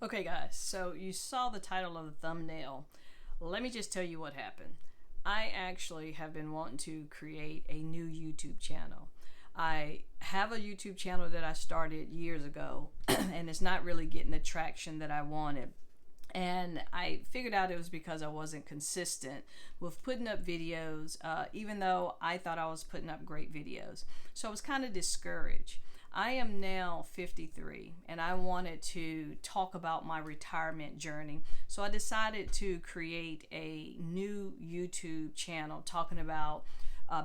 Okay, guys, so you saw the title of the thumbnail. Let me just tell you what happened. I actually have been wanting to create a new YouTube channel. I have a YouTube channel that I started years ago, and it's not really getting the traction that I wanted. And I figured out it was because I wasn't consistent with putting up videos, even though I thought I was putting up great videos. So I was kind of discouraged. I am now 53 and I wanted to talk about my retirement journey. So I decided to create a new YouTube channel talking about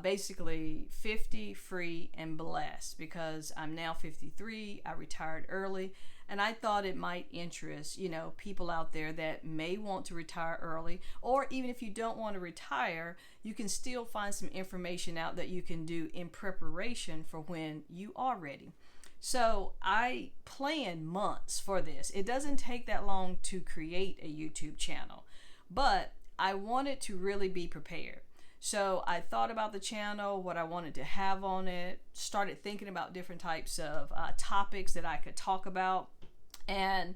basically 50, free, and blessed, because I'm now 53. I retired early, and I thought it might interest, people out there that may want to retire early, or even if you don't want to retire, you can still find some information out that you can do in preparation for when you are ready. So I planned months for this. It doesn't take that long to create a YouTube channel, but I wanted to really be prepared. So I thought about the channel, what I wanted to have on it, started thinking about different types of topics that I could talk about, and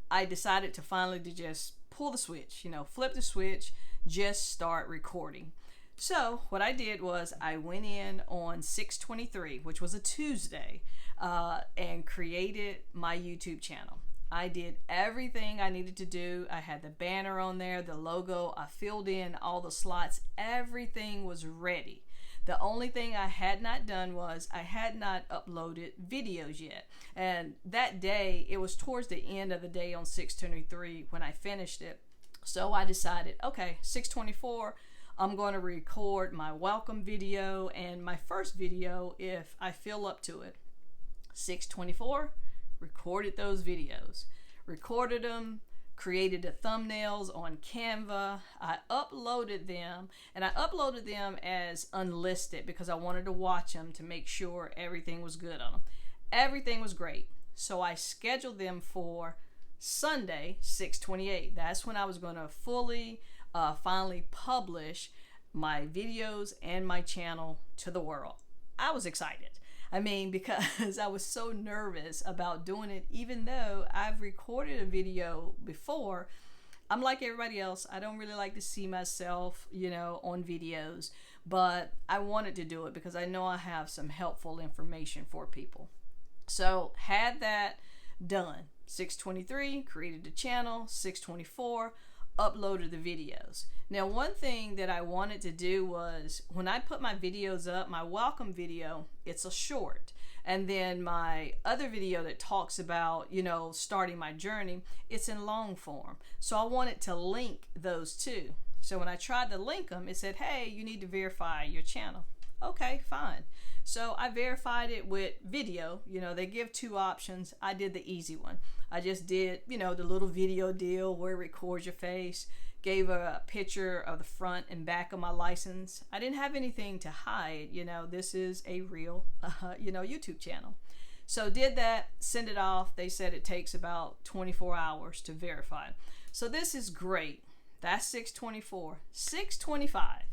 I decided to finally to just pull the switch, flip the switch, just start recording. So what I did was I went in on 6/23, which was a Tuesday, and created my YouTube channel. I did everything I needed to do. I had the banner on there, the logo, I filled in all the slots, everything was ready. The only thing I had not done was I had not uploaded videos yet. And that day, it was towards the end of the day on 6/23 when I finished it. So I decided, okay, 6/24, I'm going to record my welcome video and my first video if I feel up to it. 6/24, recorded those videos, recorded them, created the thumbnails on Canva. I uploaded them, and I uploaded them as unlisted because I wanted to watch them to make sure everything was good on them. Everything was great. So I scheduled them for Sunday, 6/28. That's when I was going to fully, finally publish my videos and my channel to the world. I was excited. Because I was so nervous about doing it, even though I've recorded a video before. I'm like everybody else. I don't really like to see myself, on videos, but I wanted to do it because I know I have some helpful information for people. So had that done. 6/23, created the channel. 6/24, uploaded the videos. Now, one thing that I wanted to do was when I put my videos up, my welcome video, it's a short. And then my other video that talks about, starting my journey, it's in long form. So I wanted to link those two. So when I tried to link them, it said, hey, you need to verify your channel. Okay, fine. So I verified it with video. They give two options. I did the easy one. I just did, the little video deal where it records your face, gave a picture of the front and back of my license. I didn't have anything to hide. This is a real, YouTube channel. So did that, send it off. They said it takes about 24 hours to verify. So this is great. That's 6/24. 6/25.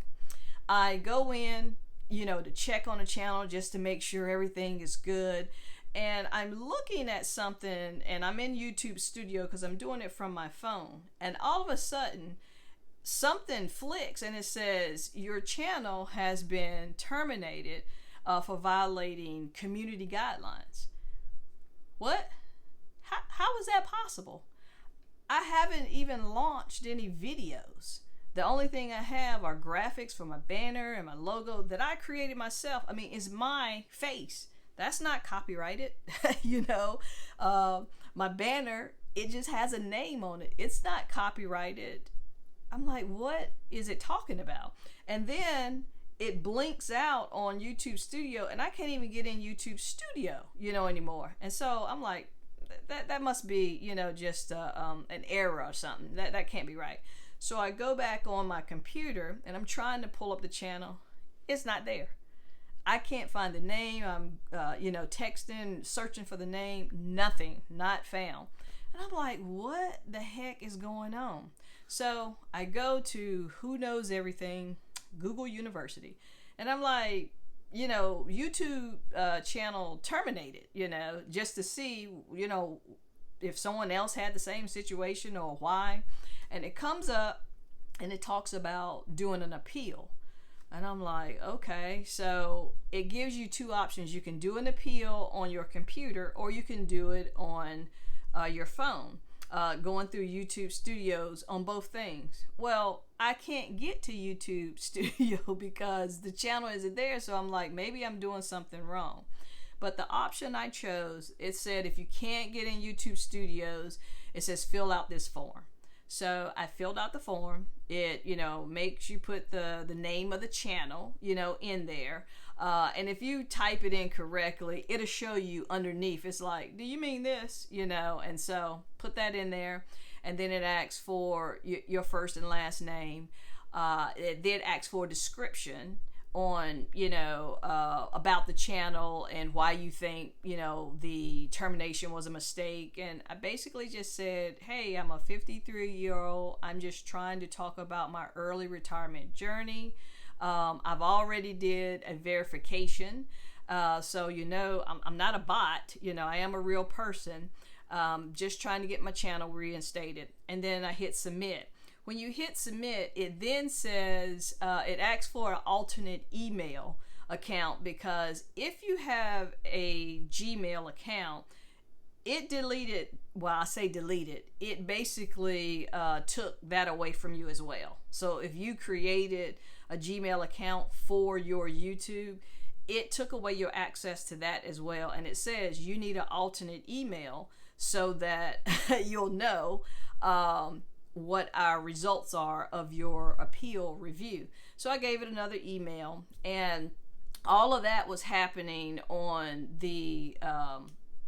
I go in, to check on the channel just to make sure everything is good. And I'm looking at something, and I'm in YouTube Studio because I'm doing it from my phone. And all of a sudden, something flicks and it says, your channel has been terminated for violating community guidelines. What? How is that possible? I haven't even launched any videos. The only thing I have are graphics for my banner and my logo that I created myself. It's my face. That's not copyrighted. My banner, it just has a name on it. It's not copyrighted. I'm like, what is it talking about? And then it blinks out on YouTube Studio, and I can't even get in YouTube Studio, anymore. And so I'm like, that must be, just an error or something. That can't be right. So I go back on my computer, and I'm trying to pull up the channel. It's not there. I can't find the name. I'm, texting, searching for the name. Nothing, not found. And I'm like, what the heck is going on? So I go to Who Knows Everything, Google University. And I'm like, YouTube channel terminated, just to see, if someone else had the same situation or why. And it comes up and it talks about doing an appeal. And I'm like, okay, so it gives you two options. You can do an appeal on your computer, or you can do it on your phone, going through YouTube Studios on both things. Well, I can't get to YouTube Studio because the channel isn't there. So I'm like, maybe I'm doing something wrong. But the option I chose, it said if you can't get in YouTube Studios, it says fill out this form. So I filled out the form. It, makes you put the name of the channel, in there. And if you type it in correctly, it'll show you underneath. It's like, do you mean this? And so put that in there. And then it asks for your first and last name. It then asks for a description on, about the channel and why you think, the termination was a mistake. And I basically just said, hey, I'm a 53-year-old. I'm just trying to talk about my early retirement journey. I've already did a verification. So, I'm not a bot, I am a real person. Just trying to get my channel reinstated. And then I hit submit. When you hit submit, it then says, it asks for an alternate email account, because if you have a Gmail account, it deleted, it basically took that away from you as well. So if you created a Gmail account for your YouTube, it took away your access to that as well. And it says you need an alternate email so that you'll know what our results are of your appeal review. So I gave it another email, and all of that was happening on the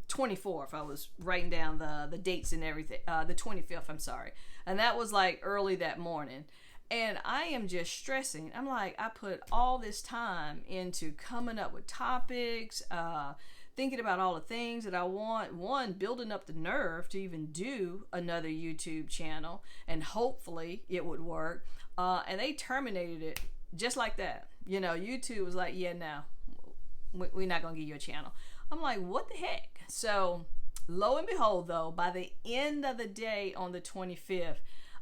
24th. I was writing down the dates and everything. The 25th, I'm sorry. And that was like early that morning. And I am just stressing. I'm like, I put all this time into coming up with topics, thinking about all the things that I want. One, building up the nerve to even do another YouTube channel, and hopefully it would work. And they terminated it just like that. YouTube was like, yeah, no, we're not going to give you a channel. I'm like, what the heck? So lo and behold, though, by the end of the day on the 25th,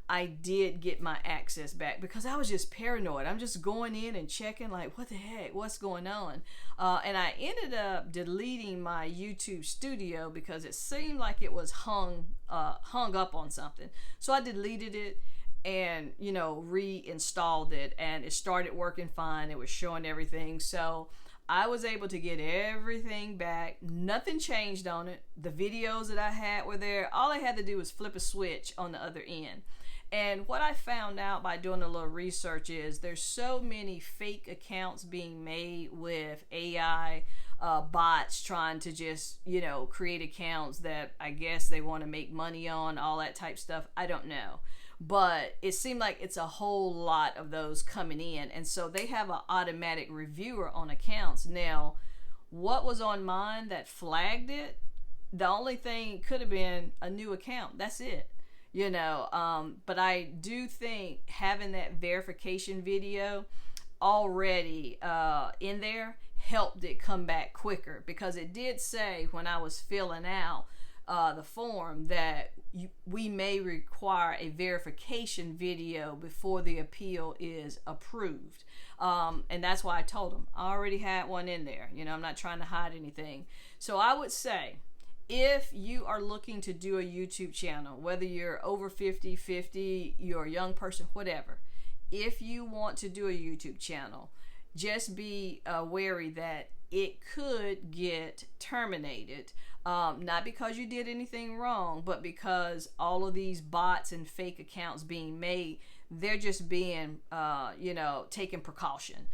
I did get my access back, because I was just paranoid. I'm just going in and checking, like, what the heck, what's going on? And I ended up deleting my YouTube Studio because it seemed like it was hung up on something. So I deleted it and, reinstalled it, and it started working fine. It was showing everything. So I was able to get everything back. Nothing changed on it. The videos that I had were there. All I had to do was flip a switch on the other end. And what I found out by doing a little research is there's so many fake accounts being made with AI bots trying to just, create accounts that I guess they want to make money on, all that type stuff. I don't know. But it seemed like it's a whole lot of those coming in. And so they have an automatic reviewer on accounts. Now, what was on mine that flagged it? The only thing could have been a new account. That's it. But I do think having that verification video already in there helped it come back quicker, because it did say when I was filling out the form that we may require a verification video before the appeal is approved. And that's why I told them I already had one in there. I'm not trying to hide anything. So I would say, if you are looking to do a YouTube channel, whether you're over 50, you're a young person, whatever, if you want to do a YouTube channel, just be wary that it could get terminated. Not because you did anything wrong, but because all of these bots and fake accounts being made, they're just being, taking precaution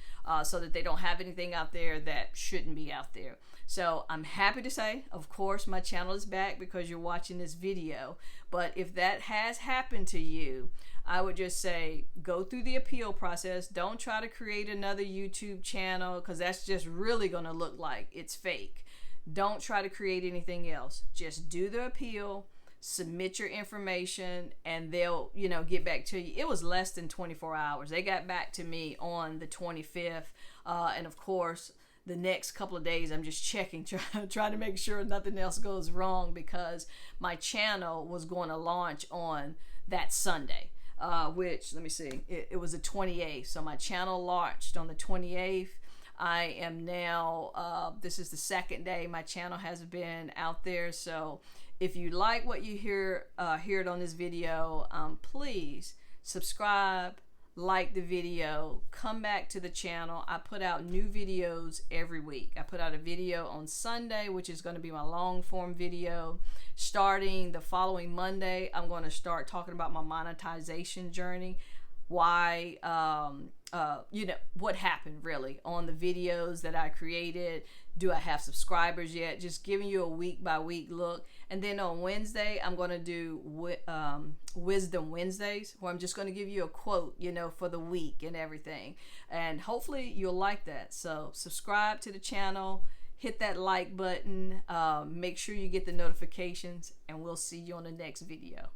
so that they don't have anything out there that shouldn't be out there. So I'm happy to say, of course, my channel is back because you're watching this video. But if that has happened to you, I would just say, go through the appeal process. Don't try to create another YouTube channel, because that's just really going to look like it's fake. Don't try to create anything else. Just do the appeal, submit your information, and they'll, get back to you. It was less than 24 hours. They got back to me on the 25th. And of course, the next couple of days I'm just checking, trying to make sure nothing else goes wrong, because my channel was going to launch on that Sunday, which, let me see, it was the 28th. So my channel launched on the 28th. I am now, this is the second day my channel has been out there. So if you like what you hear it on this video, please subscribe, like the video, come back to the channel. I put out new videos every week. I put out a video on Sunday, which is going to be my long form video. Starting the following Monday, I'm going to start talking about my monetization journey. Why, you know, what happened really on the videos that I created. Do I have subscribers yet? Just giving you a week by week look. And then on Wednesday, I'm going to do Wisdom Wednesdays, where I'm just going to give you a quote, you know, for the week and everything. And hopefully you'll like that. So subscribe to the channel, hit that like button, make sure you get the notifications, and we'll see you on the next video.